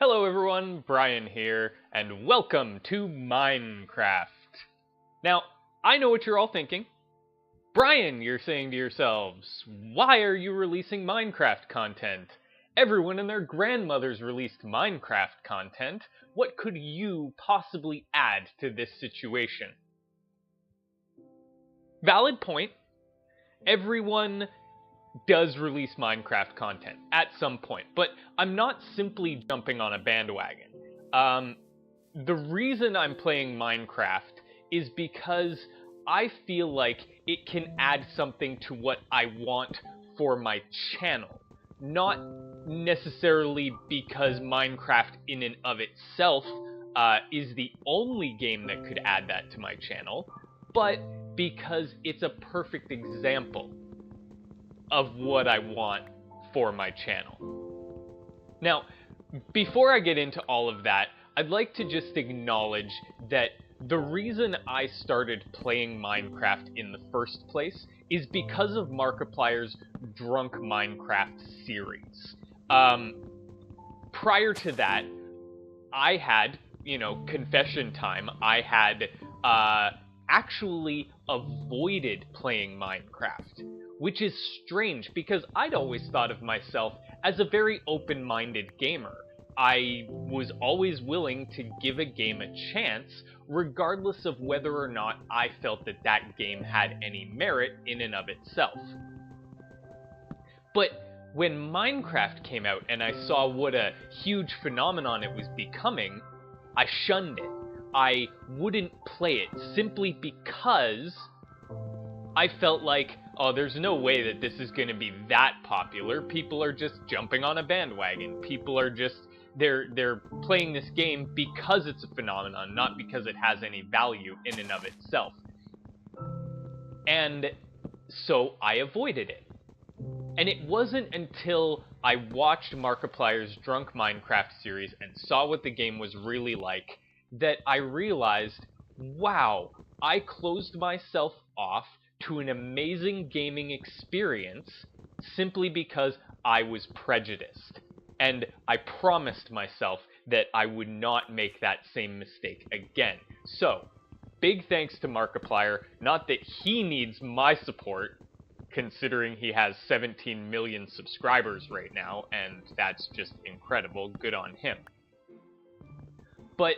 Hello everyone, Brian here, and welcome to Minecraft. Now, I know what you're all thinking. Brian, you're saying to yourselves, why are you releasing Minecraft content? Everyone and their grandmothers released Minecraft content. What could you possibly add to this situation? Valid point. Everyone does release Minecraft content at some point, but I'm not simply jumping on a bandwagon. The reason I'm playing Minecraft is because I feel like it can add something to what I want for my channel. Not necessarily because Minecraft in and of itself is the only game that could add that to my channel, but because it's a perfect example of what I want for my channel. Now, before I get into all of that, I'd like to just acknowledge that the reason I started playing Minecraft in the first place is because of Markiplier's Drunk Minecraft series. Prior to that, I had, confession time, I had actually avoided playing Minecraft. Which is strange, because I'd always thought of myself as a very open-minded gamer. I was always willing to give a game a chance, regardless of whether or not I felt that that game had any merit in and of itself. But when Minecraft came out and I saw what a huge phenomenon it was becoming, I shunned it. I wouldn't play it simply because I felt like, oh, there's no way that this is going to be that popular. People are just jumping on a bandwagon. People are just, they're playing this game because it's a phenomenon, not because it has any value in and of itself. And so I avoided it. And it wasn't until I watched Markiplier's Drunk Minecraft series and saw what the game was really like that I realized, wow, I closed myself off to an amazing gaming experience simply because I was prejudiced. And I promised myself that I would not make that same mistake again. So, big thanks to Markiplier, not that he needs my support, considering he has 17 million subscribers right now, and that's just incredible, good on him. But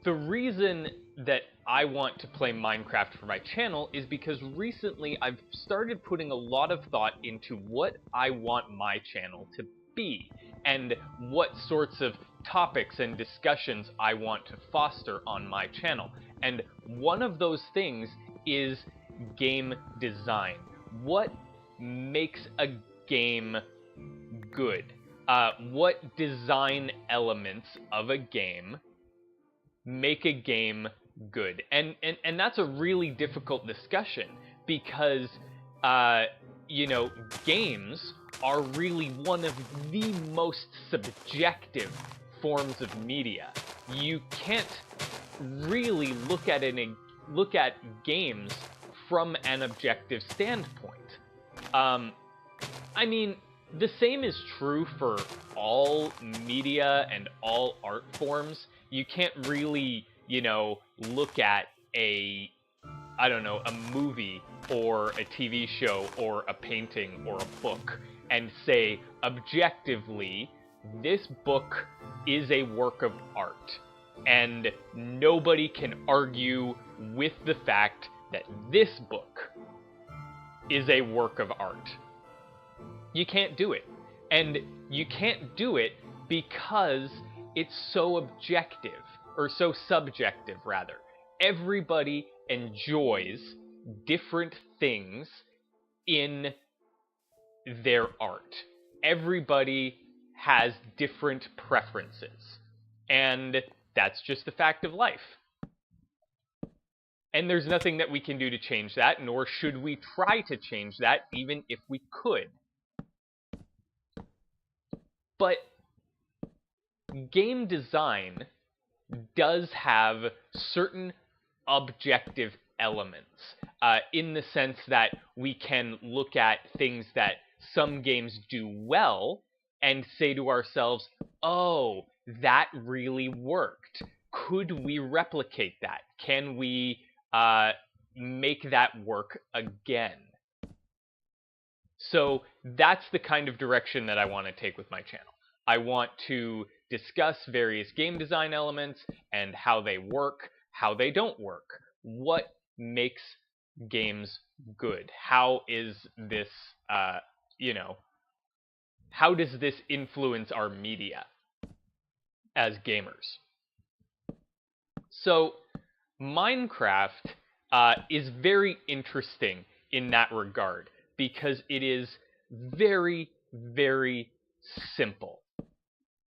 the reason that I want to play Minecraft for my channel is because recently I've started putting a lot of thought into what I want my channel to be and what sorts of topics and discussions I want to foster on my channel. And one of those things is game design. What makes a game good? What design elements of a game make a game good? And that's a really difficult discussion because, games are really one of the most subjective forms of media. You can't really look at games from an objective standpoint. I mean, the same is true for all media and all art forms. You can't really, look at a movie or a TV show or a painting or a book and say, objectively, this book is a work of art. And nobody can argue with the fact that this book is a work of art. You can't do it. And you can't do it because it's so objective, or so subjective, rather. Everybody enjoys different things in their art. Everybody has different preferences. And that's just the fact of life. And there's nothing that we can do to change that, nor should we try to change that, even if we could. But game design does have certain objective elements, in the sense that we can look at things that some games do well and say to ourselves, oh, that really worked. Could we replicate that? Can we make that work again? So that's the kind of direction that I want to take with my channel. I want to discuss various game design elements and how they work, how they don't work, what makes games good, how is this, you know, how does this influence our media as gamers? So Minecraft is very interesting in that regard because it is very, very simple.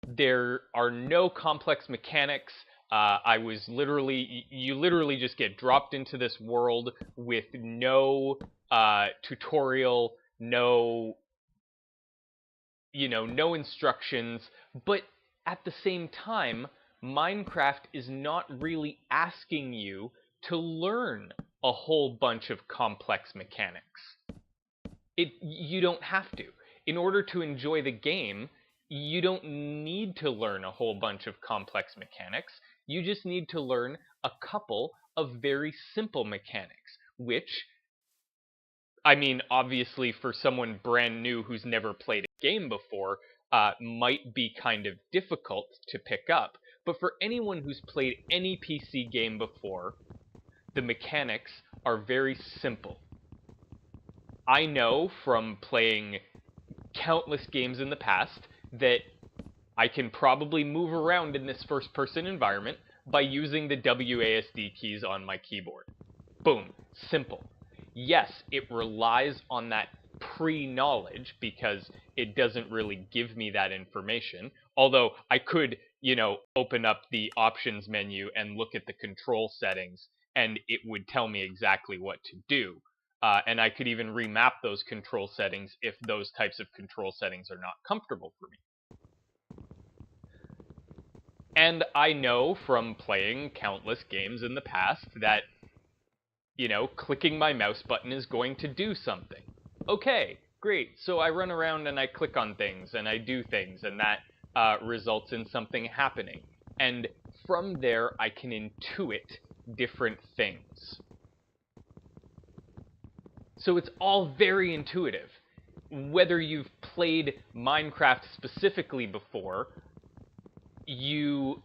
There are no complex mechanics. You literally just get dropped into this world with no tutorial, no instructions, but at the same time, Minecraft is not really asking you to learn a whole bunch of complex mechanics. You don't have to. In order to enjoy the game, you don't need to learn a whole bunch of complex mechanics. You just need to learn a couple of very simple mechanics, which, I mean, obviously for someone brand new who's never played a game before, might be kind of difficult to pick up. But for anyone who's played any PC game before, the mechanics are very simple. I know from playing countless games in the past that I can probably move around in this first-person environment by using the WASD keys on my keyboard. Boom. Simple. Yes, it relies on that pre-knowledge because it doesn't really give me that information. Although I could, open up the options menu and look at the control settings and it would tell me exactly what to do. And I could even remap those control settings if those types of control settings are not comfortable for me. And I know from playing countless games in the past that, clicking my mouse button is going to do something. Okay, great. So I run around and I click on things and I do things, and that results in something happening. And from there, I can intuit different things. So it's all very intuitive. Whether you've played Minecraft specifically before, you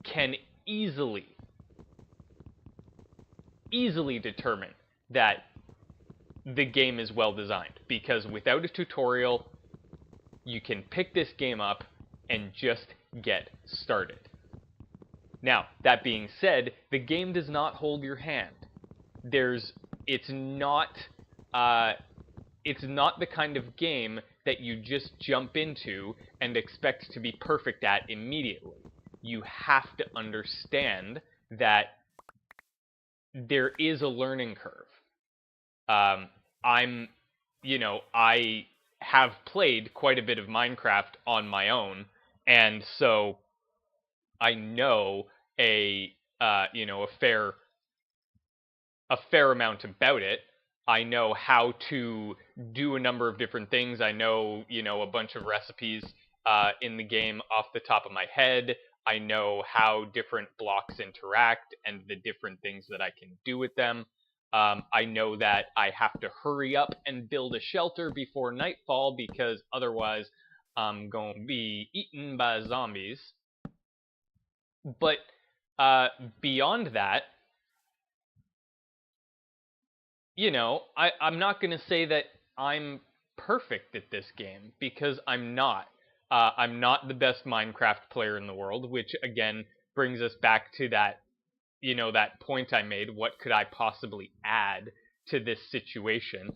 can easily determine that the game is well designed, because without a tutorial, you can pick this game up and just get started. Now, that being said, the game does not hold your hand. It's not the kind of game that you just jump into and expect to be perfect at immediately. You have to understand that there is a learning curve. I have played quite a bit of Minecraft on my own, and so I know a fair amount about it. I know how to do a number of different things. I know, a bunch of recipes in the game off the top of my head. I know how different blocks interact and the different things that I can do with them. I know that I have to hurry up and build a shelter before nightfall because otherwise I'm going to be eaten by zombies. But beyond that, I'm not going to say that I'm perfect at this game, because I'm not. I'm not the best Minecraft player in the world, which again brings us back to that, that point I made. What could I possibly add to this situation?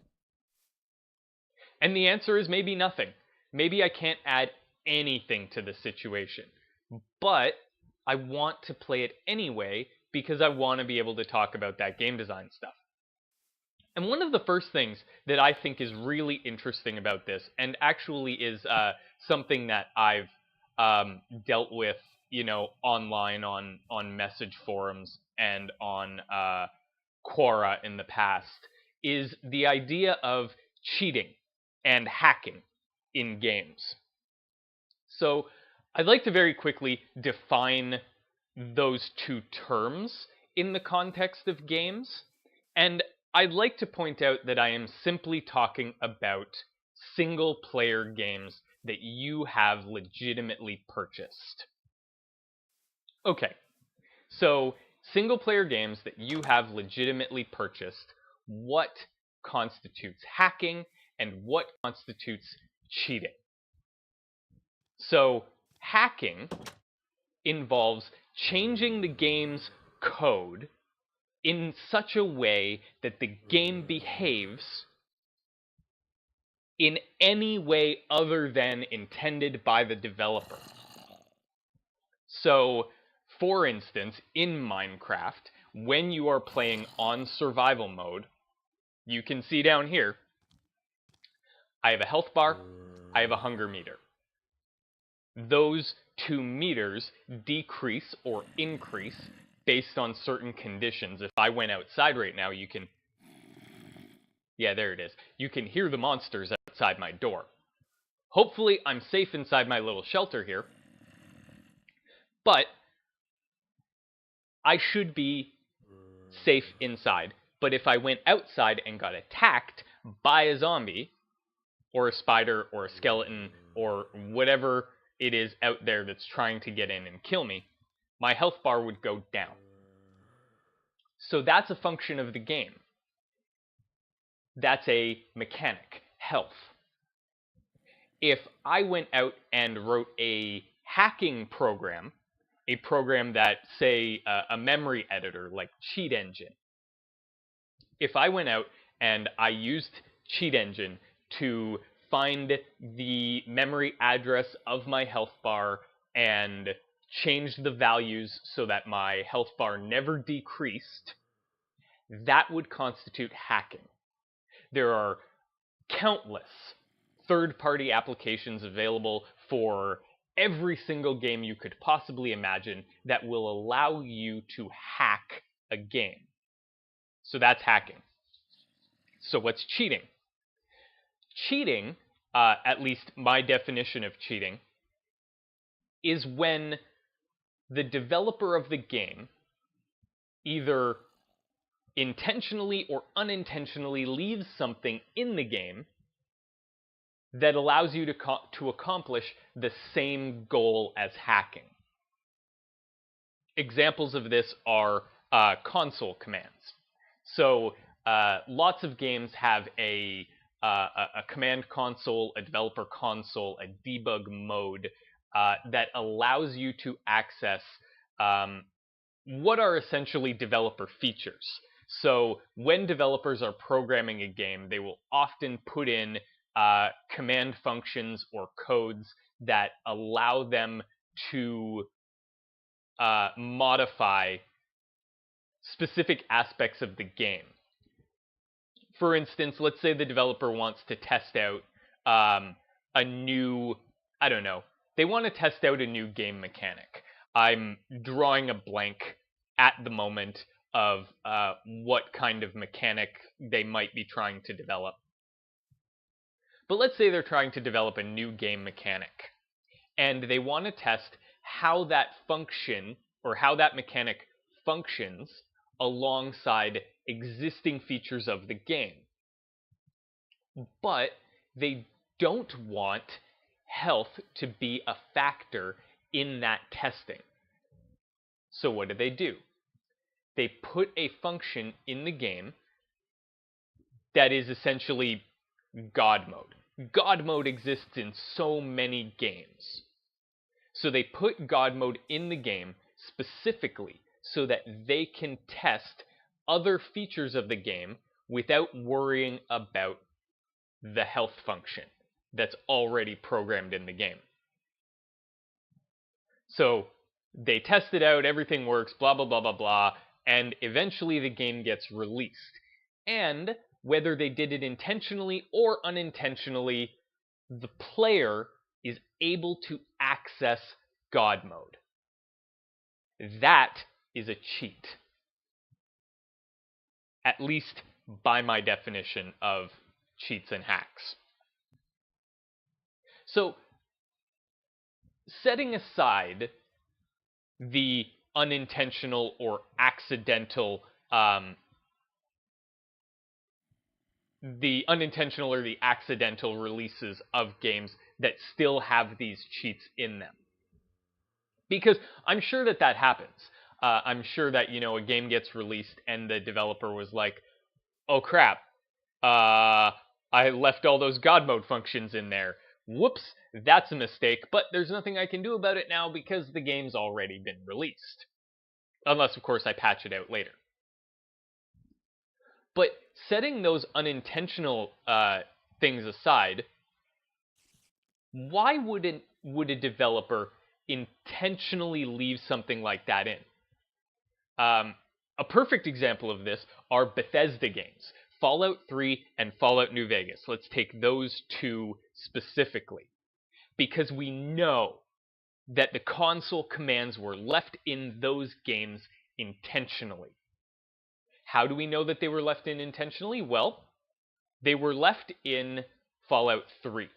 And the answer is maybe nothing. Maybe I can't add anything to the situation. But I want to play it anyway because I want to be able to talk about that game design stuff. And one of the first things that I think is really interesting about this, and actually is something that I've dealt with, online on message forums and on Quora in the past, is the idea of cheating and hacking in games. So I'd like to very quickly define those two terms in the context of games, and I'd like to point out that I am simply talking about single-player games that you have legitimately purchased. Okay, so single-player games that you have legitimately purchased, what constitutes hacking and what constitutes cheating? So, hacking involves changing the game's code in such a way that the game behaves in any way other than intended by the developer. So, for instance, in Minecraft, when you are playing on survival mode, you can see down here, I have a health bar, I have a hunger meter. Those 2 meters decrease or increase based on certain conditions. If I went outside right now, you can... Yeah, there it is. You can hear the monsters outside my door. Hopefully, I'm safe inside my little shelter here. But I should be safe inside. But if I went outside and got attacked by a zombie, or a spider, or a skeleton, or whatever it is out there that's trying to get in and kill me, my health bar would go down. So that's a function of the game. That's a mechanic, health. If I went out and wrote a hacking program, a program that, say, a memory editor like Cheat Engine, if I went out and I used Cheat Engine to find the memory address of my health bar and change the values so that my health bar never decreased, that would constitute hacking. There are countless third-party applications available for every single game you could possibly imagine that will allow you to hack a game. So that's hacking. So what's cheating? Cheating, at least my definition of cheating, is when the developer of the game either intentionally or unintentionally leaves something in the game that allows you to accomplish the same goal as hacking. Examples of this are console commands. So lots of games have a command console, a developer console, a debug mode that allows you to access what are essentially developer features. So when developers are programming a game, they will often put in command functions or codes that allow them to modify specific aspects of the game. For instance, let's say the developer wants to test out a new, I don't know, they want to test out a new game mechanic. I'm drawing a blank at the moment of what kind of mechanic they might be trying to develop. But let's say they're trying to develop a new game mechanic, and they want to test how that function, or how that mechanic functions alongside existing features of the game. But they don't want health to be a factor in that testing. So what do? They put a function in the game that is essentially God mode. God mode exists in so many games. So they put God mode in the game specifically so that they can test other features of the game without worrying about the health function that's already programmed in the game. So they test it out, everything works, blah, blah, blah, blah, blah, and eventually the game gets released. And whether they did it intentionally or unintentionally, the player is able to access God mode. That is a cheat. At least by my definition of cheats and hacks. So setting aside the unintentional or accidental releases of games that still have these cheats in them. Because I'm sure that happens. I'm sure that, a game gets released and the developer was like, oh crap, I left all those God mode functions in there. Whoops, that's a mistake, but there's nothing I can do about it now because the game's already been released. Unless, of course, I patch it out later. But setting those unintentional things aside, why would a developer intentionally leave something like that in? A perfect example of this are Bethesda games, Fallout 3 and Fallout New Vegas. Let's take those two specifically, because we know that the console commands were left in those games intentionally. How do we know that they were left in intentionally? Well, they were left in Fallout 3.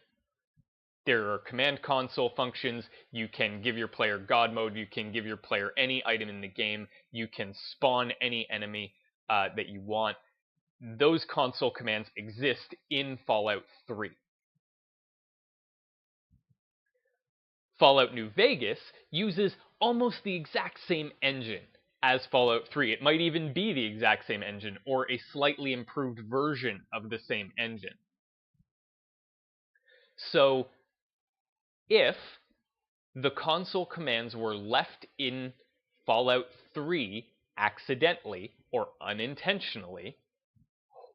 There are command console functions. You can give your player God mode. You can give your player any item in the game. You can spawn any enemy that you want. Those console commands exist in Fallout 3. Fallout New Vegas uses almost the exact same engine as Fallout 3. It might even be the exact same engine or a slightly improved version of the same engine. So if the console commands were left in Fallout 3 accidentally or unintentionally,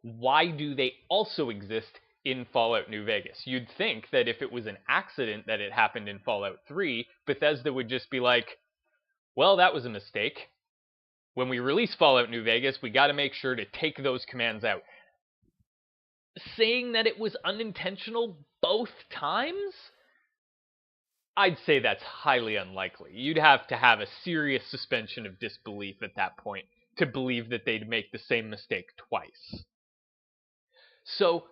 why do they also exist in Fallout New Vegas? You'd think that if it was an accident that it happened in Fallout 3, Bethesda would just be like, well, that was a mistake. When we release Fallout New Vegas, we got to make sure to take those commands out. Saying that it was unintentional both times? I'd say that's highly unlikely. You'd have to have a serious suspension of disbelief at that point to believe that they'd make the same mistake twice. So,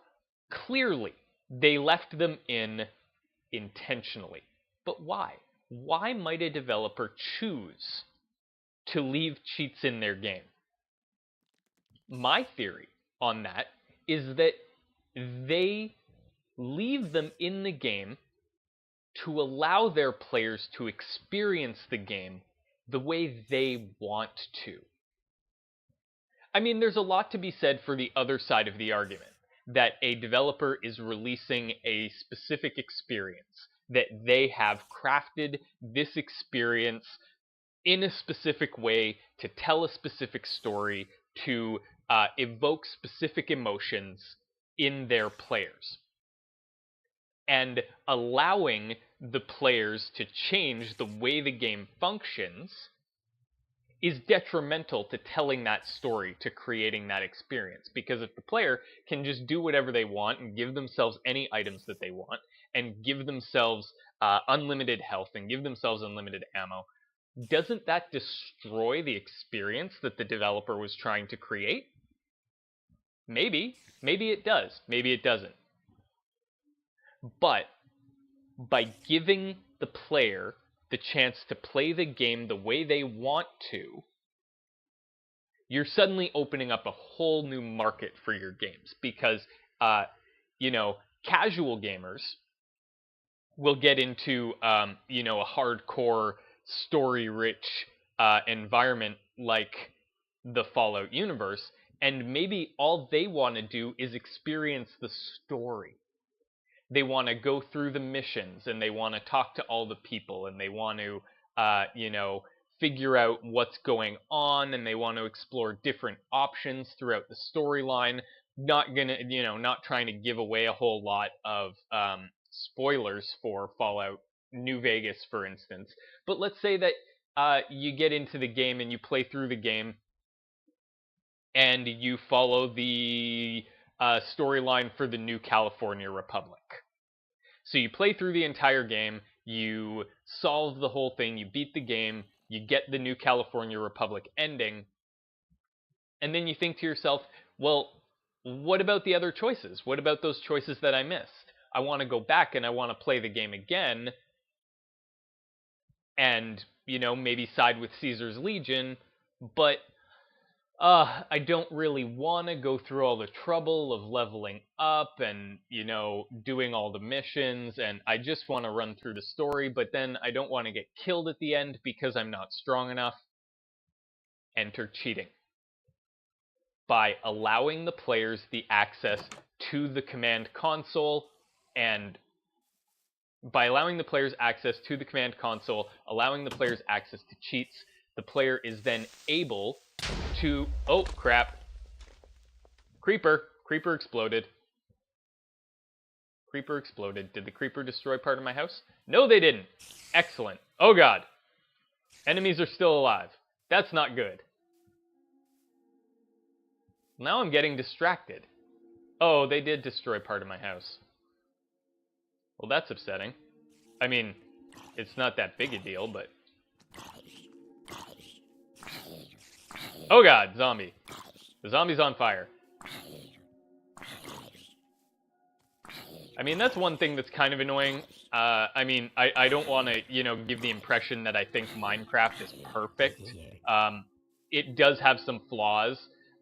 clearly, they left them in intentionally. But why? Why might a developer choose to leave cheats in their game? My theory on that is that they leave them in the game to allow their players to experience the game the way they want to. I mean, there's a lot to be said for the other side of the argument, that a developer is releasing a specific experience, that they have crafted this experience in a specific way to tell a specific story, to evoke specific emotions in their players. And allowing the players to change the way the game functions is detrimental to telling that story, to creating that experience. Because if the player can just do whatever they want and give themselves any items that they want, and give themselves unlimited health, and give themselves unlimited ammo, doesn't that destroy the experience that the developer was trying to create? Maybe. Maybe it does. Maybe it doesn't. But by giving the player the chance to play the game the way they want to, you're suddenly opening up a whole new market for your games. Because, casual gamers will get into, a hardcore, story-rich environment like the Fallout universe, and maybe all they want to do is experience the story. They want to go through the missions, and they want to talk to all the people, and they want to, figure out what's going on, and they want to explore different options throughout the storyline. Not trying to give away a whole lot of spoilers for Fallout New Vegas, for instance. But let's say that you get into the game and you play through the game, and you follow the storyline for the New California Republic. So you play through the entire game, you solve the whole thing, you beat the game, you get the New California Republic ending, and then you think to yourself, well, what about the other choices? What about those choices that I missed? I want to go back and I want to play the game again. and, you know, maybe side with Caesar's Legion, but I don't really want to go through all the trouble of leveling up and, you know, doing all the missions, and I just want to run through the story, but then I don't want to get killed at the end because I'm not strong enough. Enter cheating. By allowing the players the access to the command console, and by allowing the players access to the command console, allowing the players access to cheats, the player is then able to... Oh, crap. Creeper. Creeper exploded. Creeper exploded. Did the creeper destroy part of my house? No, they didn't. Excellent. Oh, God. Enemies are still alive. That's not good. Now I'm getting distracted. Oh, they did destroy part of my house. Well, that's upsetting. I mean, it's not that big a deal, but... Oh God, zombie. The zombie's on fire. I mean, that's one thing that's kind of annoying. I mean, I don't want to, you know, give the impression that I think Minecraft is perfect. It does have some flaws,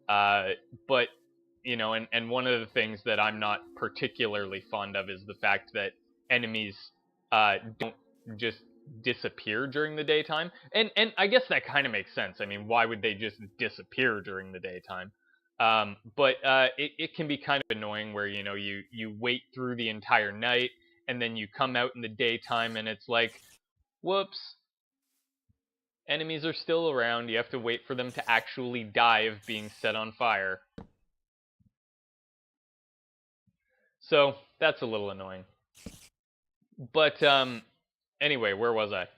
but, you know, and one of the things that I'm not particularly fond of is the fact that enemies don't just disappear during the daytime. And I guess that kind of makes sense. I mean, why would they just disappear during the daytime? But it can be kind of annoying where, you know, you wait through the entire night and then you come out in the daytime and it's like, whoops, enemies are still around. You have to wait for them to actually die of being set on fire. So that's a little annoying. But anyway, where was I?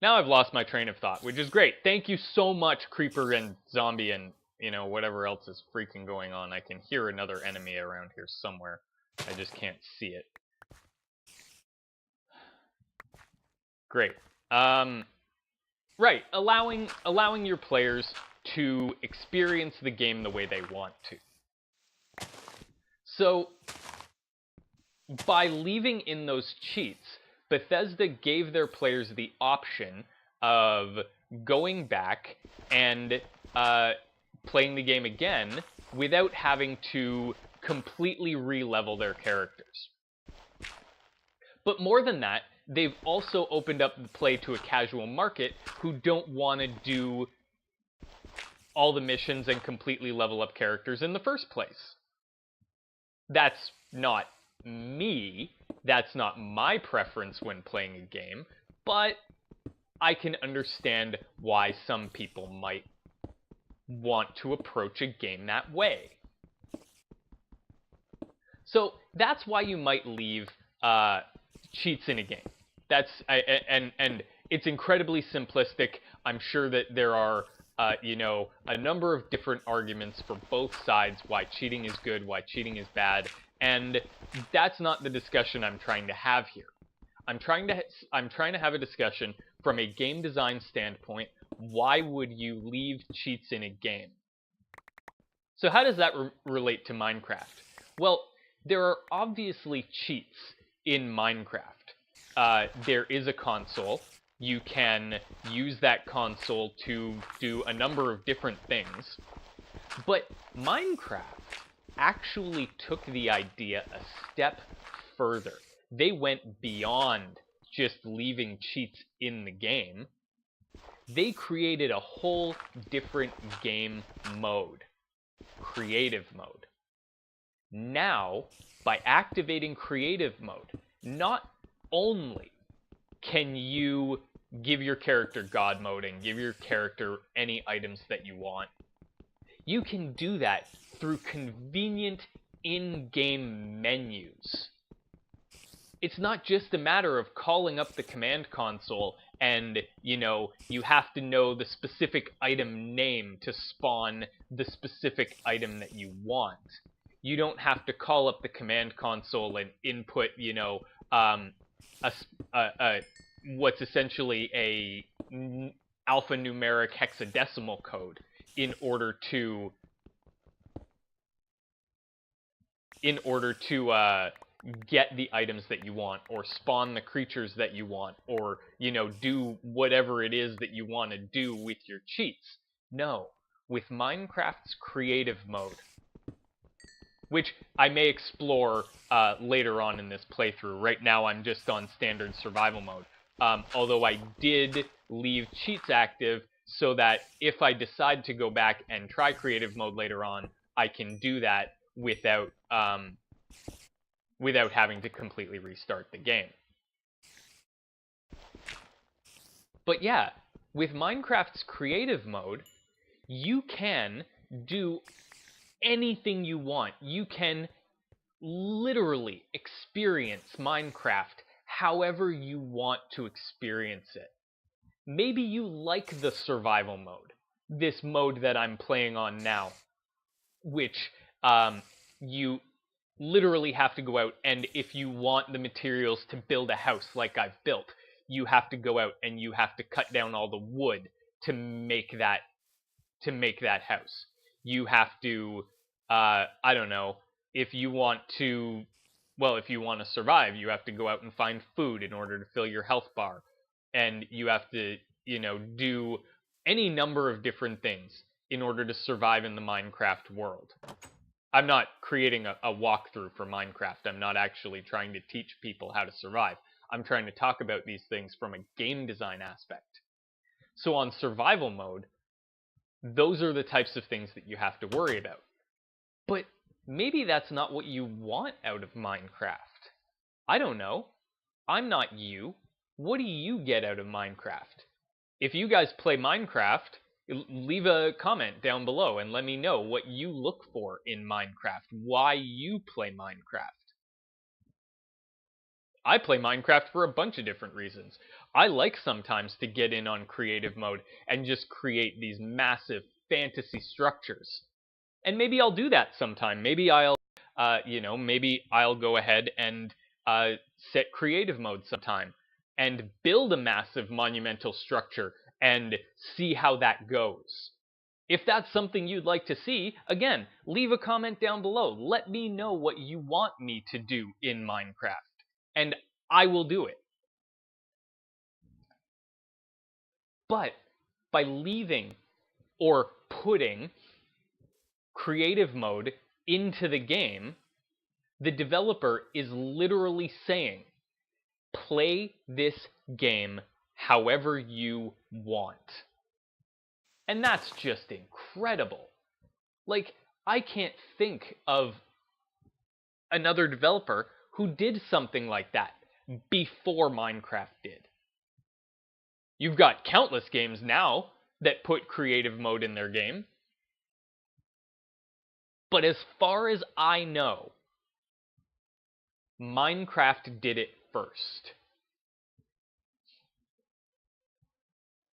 Now I've lost my train of thought, which is great. Thank you so much, Creeper and Zombie and, you know, whatever else is freaking going on. I can hear another enemy around here somewhere. I just can't see it. Great. Right, allowing your players to experience the game the way they want to. So, by leaving in those cheats, Bethesda gave their players the option of going back and playing the game again without having to completely re-level their characters. But more than that, they've also opened up the play to a casual market who don't want to do all the missions and completely level up characters in the first place. That's not me. That's not my preference when playing a game, but I can understand why some people might want to approach a game that way. So that's why you might leave cheats in a game. And it's incredibly simplistic. I'm sure that there are you know, a number of different arguments for both sides why cheating is good, why cheating is bad, and that's not the discussion I'm trying to have here. I'm trying to have a discussion from a game design standpoint. Why would you leave cheats in a game? So how does that relate to Minecraft? Well, there are obviously cheats in Minecraft. There is a console. You can use that console to do a number of different things. But Minecraft actually took the idea a step further. They went beyond just leaving cheats in the game. They created a whole different game mode, creative mode. Now, by activating creative mode, not only can you give your character God mode and give your character any items that you want, you can do that through convenient in-game menus. It's not just a matter of calling up the command console and, you know, you have to know the specific item name to spawn the specific item that you want. You don't have to call up the command console and input, you know, what's essentially a alphanumeric hexadecimal code in order to get the items that you want, or spawn the creatures that you want, or, do whatever it is that you want to do with your cheats. No. With Minecraft's creative mode, which I may explore later on in this playthrough. Right now I'm just on standard survival mode. Although I did leave cheats active so that if I decide to go back and try creative mode later on, I can do that without having to completely restart the game. But yeah, with Minecraft's creative mode, you can do anything you want. You can literally experience Minecraft however you want to experience it. Maybe you like the survival mode, this mode that I'm playing on now, which you literally have to go out, and if you want the materials to build a house like I've built, you have to go out and you have to cut down all the wood to make that house. You have to I don't know, if you want to survive, you have to go out and find food in order to fill your health bar. And you have to, do any number of different things in order to survive in the Minecraft world. I'm not creating a walkthrough for Minecraft. I'm not actually trying to teach people how to survive. I'm trying to talk about these things from a game design aspect. So on survival mode, those are the types of things that you have to worry about. But maybe that's not what you want out of Minecraft. I don't know. I'm not you. What do you get out of Minecraft? If you guys play Minecraft, leave a comment down below and let me know what you look for in Minecraft, why you play Minecraft. I play Minecraft for a bunch of different reasons. I like sometimes to get in on creative mode and just create these massive fantasy structures. And maybe I'll do that sometime. Maybe I'll, maybe I'll go ahead and set creative mode sometime and build a massive monumental structure and see how that goes. If that's something you'd like to see, again, leave a comment down below. Let me know what you want me to do in Minecraft, and I will do it. But by leaving or putting creative mode into the game, the developer is literally saying, play this game however you want. And that's just incredible. Like, I can't think of another developer who did something like that before Minecraft did. You've got countless games now that put creative mode in their game. But as far as I know, Minecraft did it first.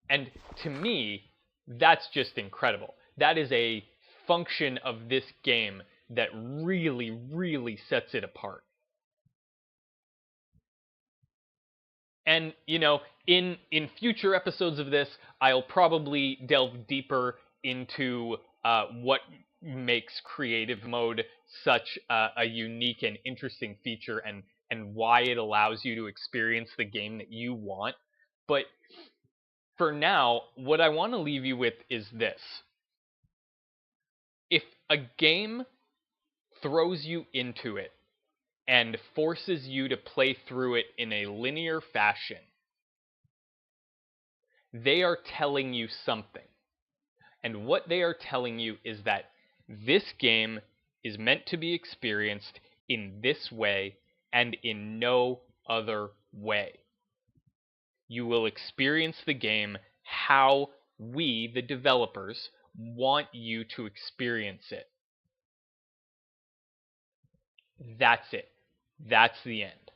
And to me, that's just incredible. That is a function of this game that really, really sets it apart. And, in future episodes of this, I'll probably delve deeper into what makes creative mode such a unique and interesting feature, and why it allows you to experience the game that you want. But for now, what I want to leave you with is this. If a game throws you into it and forces you to play through it in a linear fashion, they are telling you something. And what they are telling you is that this game is meant to be experienced in this way and in no other way. You will experience the game how we, the developers, want you to experience it. That's it. That's the end.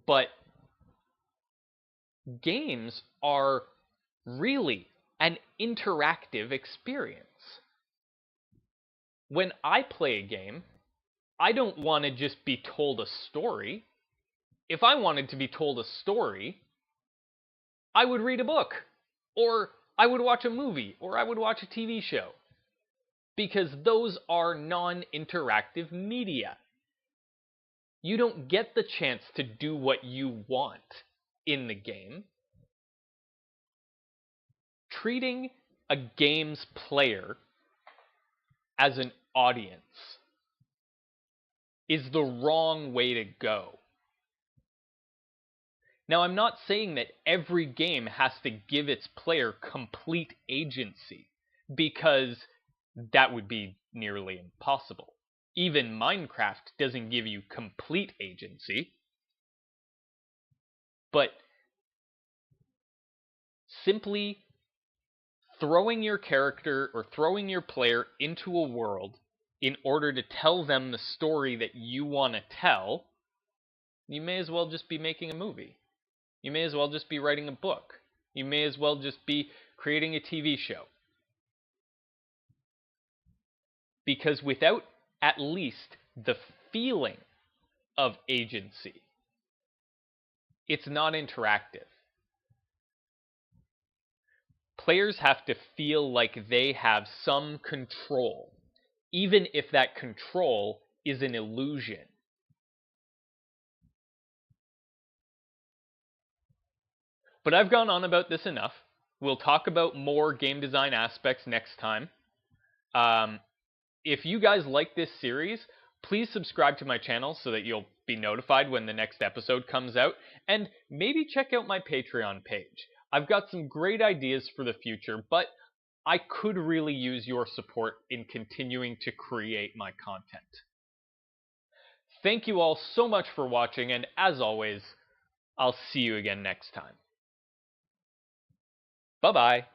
But games are really an interactive experience. When I play a game, I don't want to just be told a story. If I wanted to be told a story, I would read a book, or I would watch a movie, or I would watch a TV show. because those are non-interactive media. You don't get the chance to do what you want in the game. Treating a game's player as an audience is the wrong way to go. Now, I'm not saying that every game has to give its player complete agency, because that would be nearly impossible. Even Minecraft doesn't give you complete agency, but simply throwing your character or throwing your player into a world in order to tell them the story that you want to tell, you may as well just be making a movie. You may as well just be writing a book. You may as well just be creating a TV show. Because without at least the feeling of agency, it's not interactive. Players have to feel like they have some control, even if that control is an illusion. But I've gone on about this enough. We'll talk about more game design aspects next time. If you guys like this series, please subscribe to my channel so that you'll be notified when the next episode comes out, and maybe check out my Patreon page. I've got some great ideas for the future, but I could really use your support in continuing to create my content. Thank you all so much for watching, and as always, I'll see you again next time. Bye-bye.